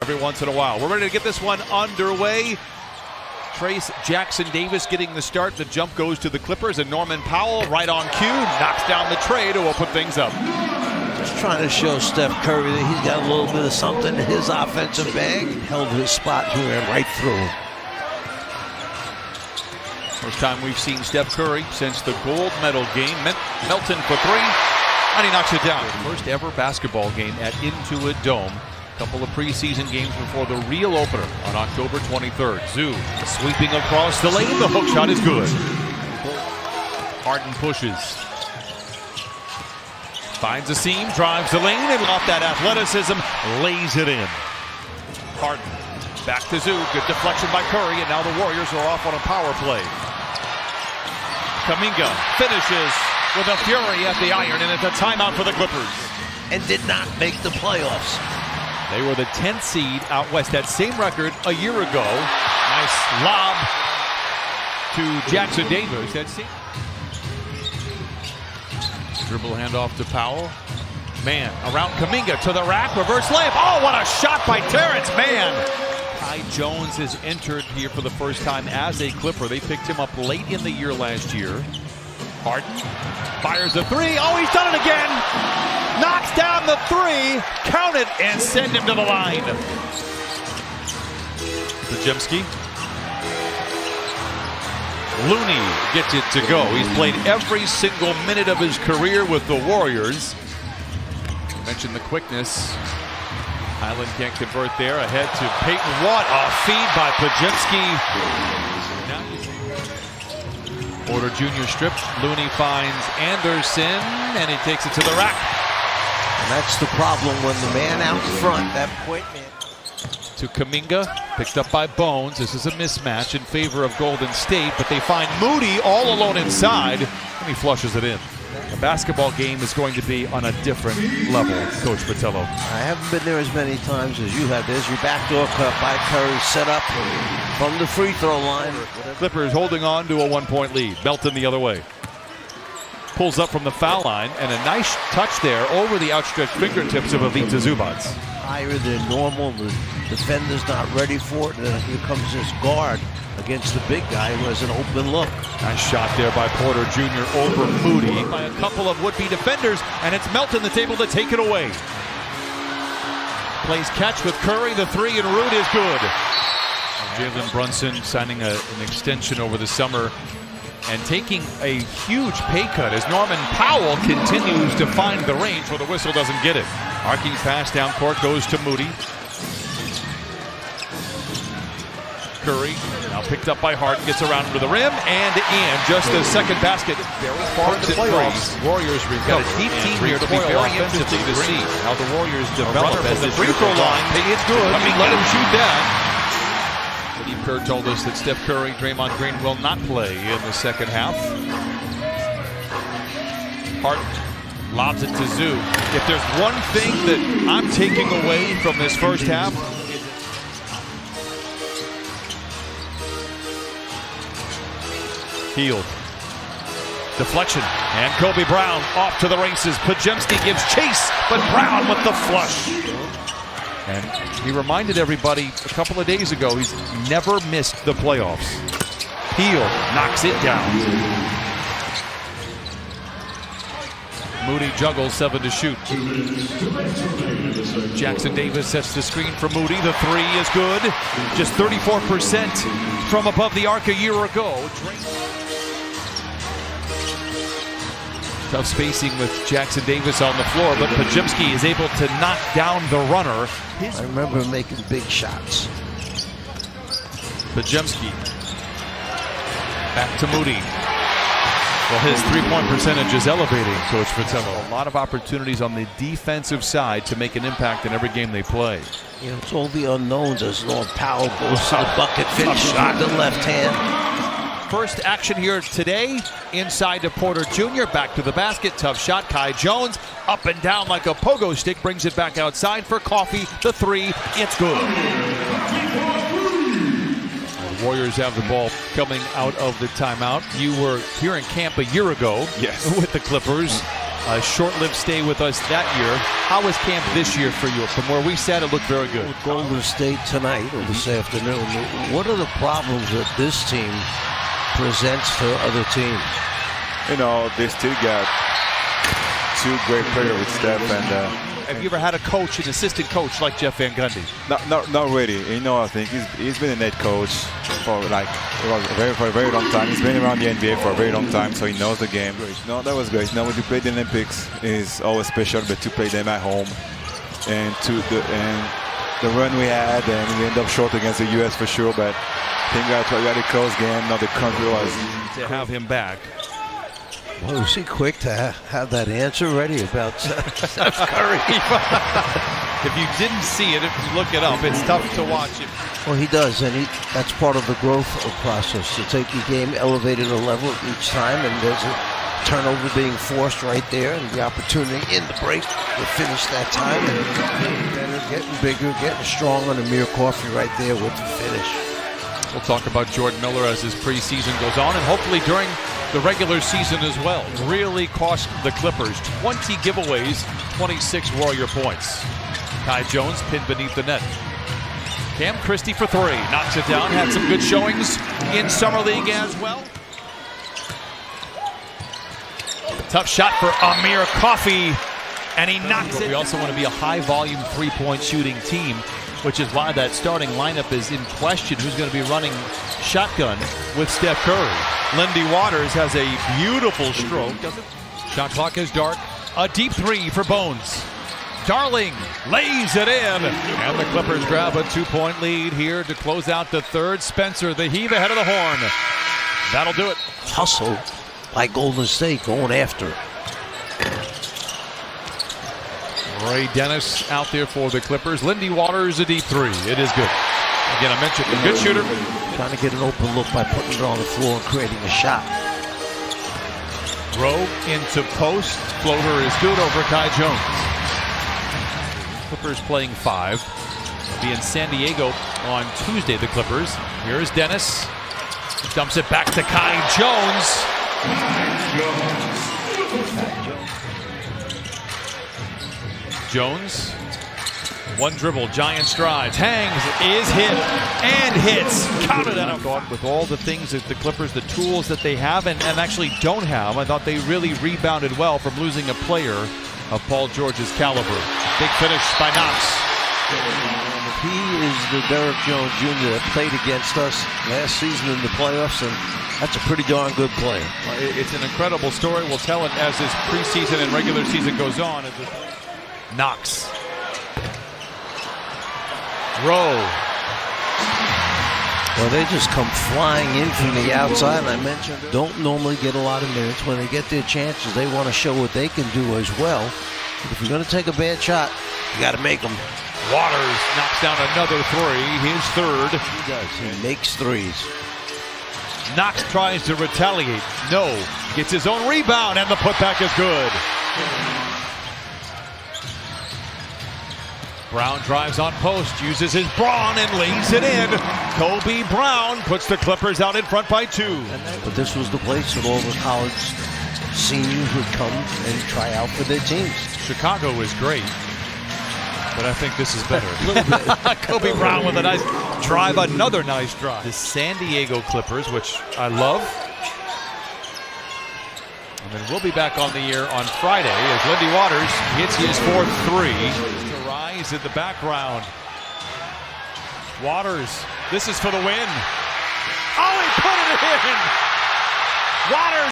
every once in a while. We're ready to get this one underway. Trayce Jackson-Davis getting the start. The jump goes to the Clippers, and Norman Powell right on cue knocks down the trade and will put things up. Just trying to show Steph Curry that he's got a little bit of something in his offensive bag. Held his spot here and right through. First time we've seen Steph Curry since the gold medal game. Melton for three, and he knocks it down. First ever basketball game at Intuit Dome. A couple of preseason games before the real opener on October 23rd. Zoo sweeping across the lane. The hook shot is good. Harden pushes. Finds a seam, drives the lane, and off that athleticism, lays it in. Harden back to Zoo. Good deflection by Curry, and now the Warriors are off on a power play. Kuminga finishes with a fury at the iron, and it's a timeout for the Clippers. And did not make the playoffs. They were the 10th seed out west. That same record a year ago. Nice lob to Jackson-Davis. Dribble handoff to Powell. Man, around Kuminga to the rack. Reverse layup. Oh, what a shot by Terrence Mann. Kai Jones has entered here for the first time as a Clipper. They picked him up late in the year last year. Harden fires a three. Oh, he's done it again. Knocks down the three. Count it and send him to the line. Podziemski. Looney gets it to go. He's played every single minute of his career with the Warriors. Mentioned the quickness. Highland can't convert there. Ahead to Peyton. What a feed by Podziemski. Porter Jr. stripped. Looney finds Anderson, and he takes it to the rack. And that's the problem when the man out front, that point man. To Kuminga, picked up by Bones. This is a mismatch in favor of Golden State, but they find Moody all alone inside, and he flushes it in. The basketball game is going to be on a different level, Coach Fratello. I haven't been there as many times as you have. There's your backdoor cut by Curry, set up from the free throw line. Clippers holding on to a 1-point lead. Melton the other way. Pulls up from the foul line, and a nice touch there over the outstretched fingertips of Ivica Zubac. Higher than normal, the defender's not ready for it, and then here comes this guard against the big guy who has an open look. Nice shot there by Porter Jr. over Moody. By a couple of would-be defenders, and it's Melton that's able to take it away. Plays catch with Curry, the three, and Root is good. Jalen Brunson signing an extension over the summer and taking a huge pay cut as Norman Powell continues to find the range where the whistle doesn't get it. Arcing pass down court goes to Moody. Curry now picked up by Harden, gets around to the rim and in. Just the second basket. Very far in the playoffs. Warriors recover. Got a deep team here to be very interesting to see how the Warriors develop as the free throw line. It's good. I mean, let him shoot that. Steve Kerr told us that Steph Curry, Draymond Green will not play in the second half. Harden lobs it to Zoo. If there's one thing that I'm taking away from this first half, Hield. Deflection. And Kobe Brown off to the races. Podziemski gives chase, but Brown with the flush. And he reminded everybody a couple of days ago he's never missed the playoffs. Hield knocks it down. Moody juggles, 7 to shoot. Jackson-Davis sets the screen for Moody. The three is good. Just 34% from above the arc a year ago. Tough spacing with Jackson-Davis on the floor, but Podziemski is able to knock down the runner. I remember making big shots. Podziemski back to Moody. Well, his three-point percentage is elevating, Coach Fratello. A lot of opportunities on the defensive side to make an impact in every game they play. You know, it's all the unknowns as Norman Powell goes to the bucket, finishes with the left hand. First action here today, inside to Porter Jr., back to the basket, tough shot, Kai Jones, up and down like a pogo stick, brings it back outside for Coffey, the three, it's good. The Warriors have the ball coming out of the timeout. You were here in camp a year ago with the Clippers. a short-lived stay with us that year. How was camp this year for you? From where we sat, it looked very good. With Golden State tonight or this afternoon, what are the problems that this team presents to other teams? You know, they still got two great players with Steph and. Have you ever had a coach, an assistant coach like Jeff Van Gundy? Not really. You know, I think he's been a head coach for a very long time. He's been around the NBA for a very long time, so he knows the game. No, that was great. Now, when you play the Olympics, it's always special, but to play them at home and the run we had, and we end up short against the U.S. for sure. But I think we had a close game. Now the country was to have him back. Well, was he quick to have that answer ready about Steph Curry? If you didn't see it, if you look it up, it's tough to watch it. Well, he does, and that's part of the growth process, to take your game elevated a level each time, and there's a turnover being forced right there, and the opportunity in the break to finish that time, and getting better, getting bigger, getting stronger, and Amir Coffey right there with the finish. We'll talk about Jordan Miller as his preseason goes on, and hopefully during the regular season as well. Really cost the Clippers 20 giveaways, 26 Warrior points. Kai Jones pinned beneath the net. Cam Christie for three, knocks it down, had some good showings in Summer League as well. Tough shot for Amir Coffey, and he knocks it. We also want to be a high-volume three-point shooting team, which is why that starting lineup is in question. Who's going to be running shotgun with Steph Curry? Lindy Waters has a beautiful stroke. Shot clock is dark. A deep three for Bones. Darling lays it in. And the Clippers grab a 2-point lead here to close out the third. Spencer, the heave ahead of the horn. That'll do it. Hustle by Golden State going after it. Ray Dennis out there for the Clippers. Lindy Waters, a deep three. It is good. Again, I mentioned a good shooter. Trying to get an open look by putting it on the floor and creating a shot. Rowe into post. Floater is good over Kai Jones. Clippers playing 5. They'll be in San Diego on Tuesday, the Clippers. Here's Dennis. Dumps it back to Kai Jones. Jones, one dribble, giant strides, hangs, is hit, and hits. Counted out. I thought with all the things that the Clippers, the tools that they have and actually don't have, I thought they really rebounded well from losing a player of Paul George's caliber. Big finish by Knox. He is the Derrick Jones Jr. that played against us last season in the playoffs, and that's a pretty darn good player. It's an incredible story. We'll tell it as this preseason and regular season goes on. Knox. Rowe. Well, they just come flying in from the outside. And I mentioned don't normally get a lot of minutes. When they get their chances, they want to show what they can do as well. But if you're going to take a bad shot, you got to make them. Waters knocks down another three, his third. He does. He makes threes. Knox tries to retaliate. No. Gets his own rebound, and the putback is good. Brown drives on post, uses his brawn and lays it in. Kobe Brown puts the Clippers out in front by 2. But this was the place that all the college seniors would come and try out for their teams. Chicago is great, but I think this is better. Kobe Brown with a nice drive, another nice drive. The San Diego Clippers, which I love. And then we'll be back on the air on Friday as Lindy Waters hits his 4th three. To rise in the background. Waters, this is for the win. Oh, he put it in! Waters.